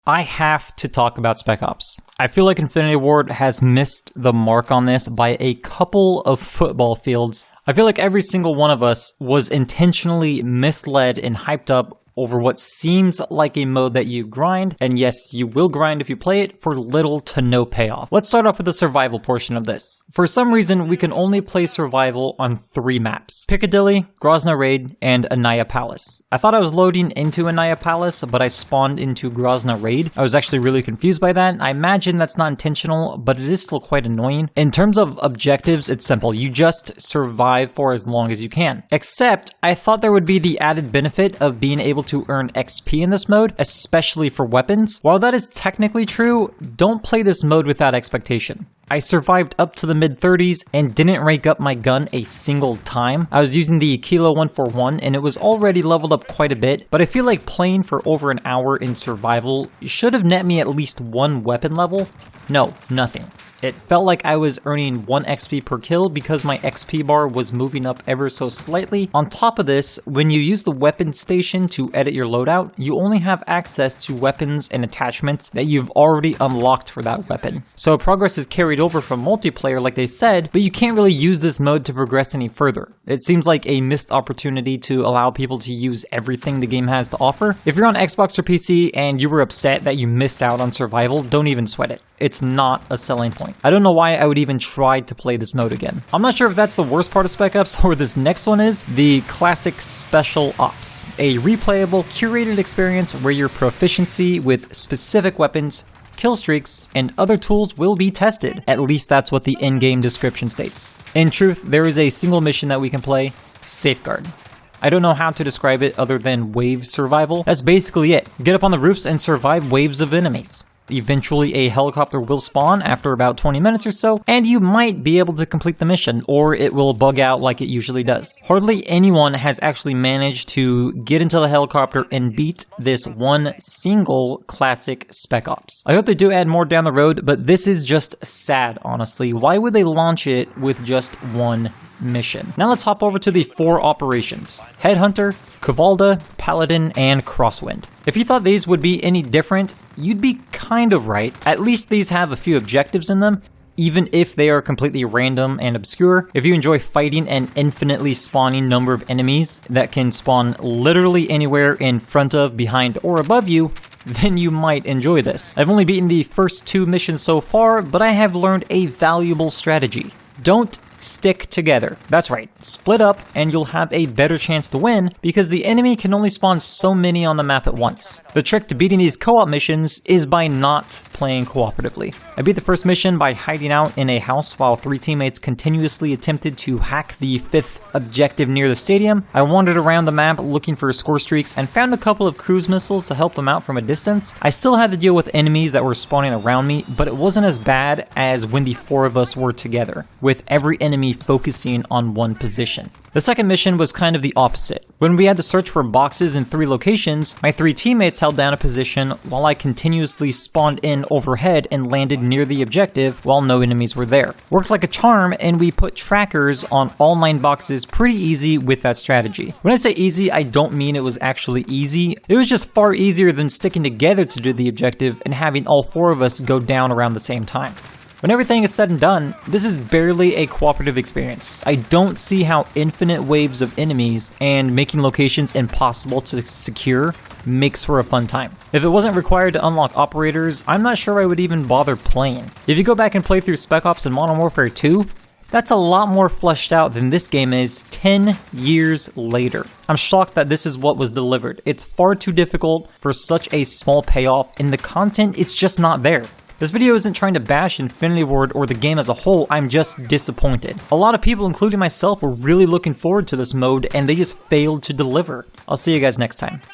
I have to talk about Spec Ops. I feel like Infinity Ward has missed the mark on this by a couple of football fields. I feel like every single one of us was intentionally misled and hyped up over what seems like a mode that you grind, and yes, you will grind if you play it, for little to no payoff. Let's start off with the survival portion of this. For some reason, we can only play survival on 3 maps: Piccadilly, Grozna Raid, and Anaya Palace. I thought I was loading into Anaya Palace, but I spawned into Grozna Raid. I was actually really confused by that. I imagine that's not intentional, but it is still quite annoying. In terms of objectives, it's simple. You just survive for as long as you can. Except, I thought there would be the added benefit of being able to earn XP in this mode, especially for weapons. While that is technically true, don't play this mode without expectation. I survived up to the mid-30s and didn't rank up my gun a single time. I was using the Kilo 141 and it was already leveled up quite a bit, but I feel like playing for over an hour in survival should have net me at least 1 weapon level. No, nothing. It felt like I was earning 1 XP per kill because my XP bar was moving up ever so slightly. On top of this, when you use the weapon station to edit your loadout, you only have access to weapons and attachments that you've already unlocked for that weapon. So progress is carried over from multiplayer like they said, but you can't really use this mode to progress any further. It seems like a missed opportunity to allow people to use everything the game has to offer. If you're on Xbox or PC and you were upset that you missed out on survival, don't even sweat it. It's not a selling point. I don't know why I would even try to play this mode again. I'm not sure if that's the worst part of Spec Ops or this next one is, the classic Special Ops. A replayable, curated experience where your proficiency with specific weapons, kill streaks, and other tools will be tested. At least that's what the in-game description states. In truth, there is a single mission that we can play, Safeguard. I don't know how to describe it other than wave survival. That's basically it. Get up on the roofs and survive waves of enemies. Eventually a helicopter will spawn after about 20 minutes or so, and you might be able to complete the mission, or it will bug out like it usually does. Hardly anyone has actually managed to get into the helicopter and beat this one single classic Spec Ops. I hope they do add more down the road, but this is just sad, honestly. Why would they launch it with just 1 mission? Now let's hop over to the 4 operations: Headhunter, Kuvalda, Paladin, and Crosswind. If you thought these would be any different, you'd be kind of right. At least these have a few objectives in them, even if they are completely random and obscure. If you enjoy fighting an infinitely spawning number of enemies that can spawn literally anywhere in front of, behind, or above you, then you might enjoy this. I've only beaten the first 2 missions so far, but I have learned a valuable strategy. Don't stick together. That's right, split up and you'll have a better chance to win because the enemy can only spawn so many on the map at once. The trick to beating these co-op missions is by not playing cooperatively. I beat the first mission by hiding out in a house while 3 teammates continuously attempted to hack the 5th objective near the stadium. I wandered around the map looking for score streaks and found a couple of cruise missiles to help them out from a distance. I still had to deal with enemies that were spawning around me, but it wasn't as bad as when the 4 of us were together, with every enemy focusing on one position. The second mission was kind of the opposite. When we had to search for boxes in 3 locations, my 3 teammates held down a position while I continuously spawned in overhead and landed near the objective while no enemies were there. Worked like a charm, and we put trackers on all 9 boxes pretty easy with that strategy. When I say easy, I don't mean it was actually easy. It was just far easier than sticking together to do the objective and having all 4 of us go down around the same time. When everything is said and done, this is barely a cooperative experience. I don't see how infinite waves of enemies and making locations impossible to secure makes for a fun time. If it wasn't required to unlock operators, I'm not sure I would even bother playing. If you go back and play through Spec Ops and Modern Warfare 2, that's a lot more fleshed out than this game is 10 years later. I'm shocked that this is what was delivered. It's far too difficult for such a small payoff, and the content, it's just not there. This video isn't trying to bash Infinity Ward or the game as a whole, I'm just disappointed. A lot of people, including myself, were really looking forward to this mode and they just failed to deliver. I'll see you guys next time.